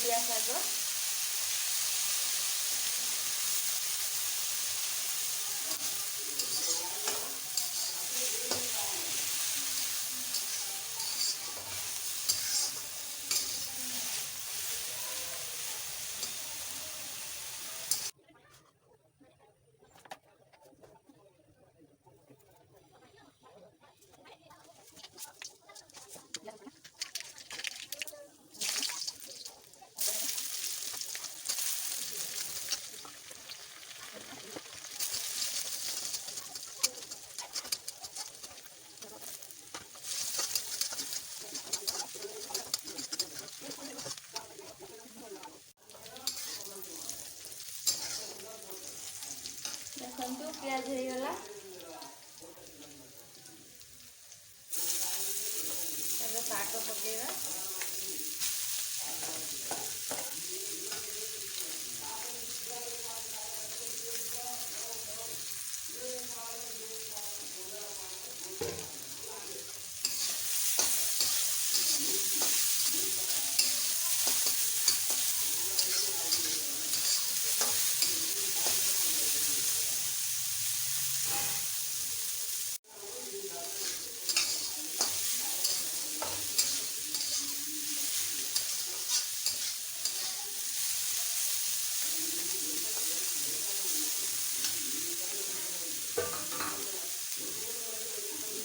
ନେଉଟିଆ ଶାଗ। देखो प्याज हो गला शाग पकेगा।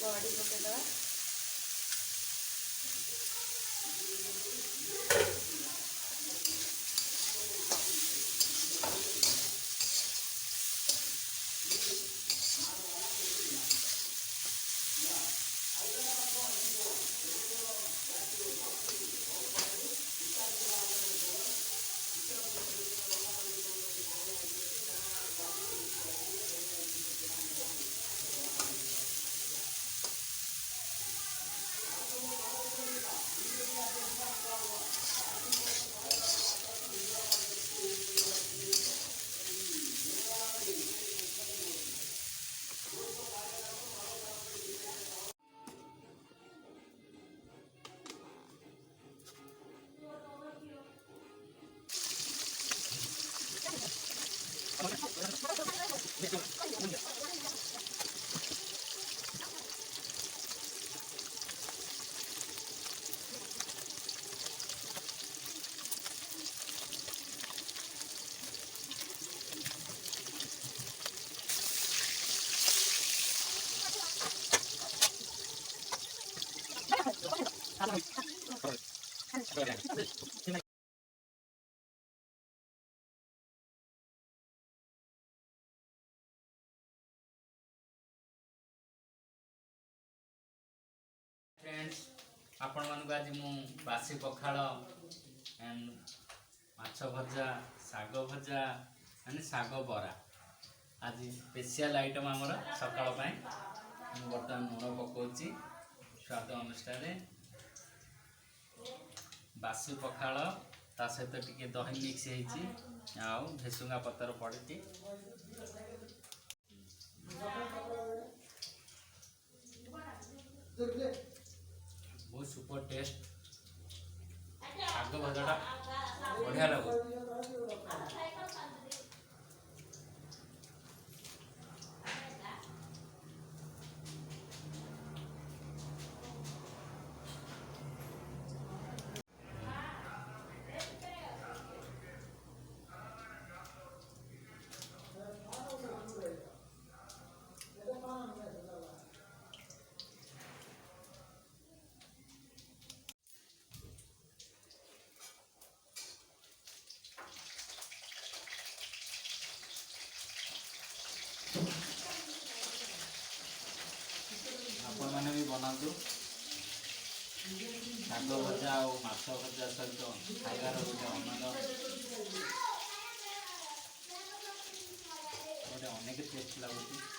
बड़ी पकेदवा फ्रेंड्स आपण मानक आज मु बासी पखाल एंड माछ भजा साग भजा एंड साग बरा आज स्पेशल आइटम आमर सकाळ बर्तमान लुण पकाउची स्वाद अनुसार बासी पखाल ता सहित टिके दही मिक्स होती आउ भेसुंगा पतर पड़ी बहुत सुपर टेस्ट शाग भजाटा बढ़िया लगे। आपण मैंने भी बनातु शाग भजा और माछ भजा सहित खाइबार गोटे आनंद गोटे अनेक टेस्ट लगुच।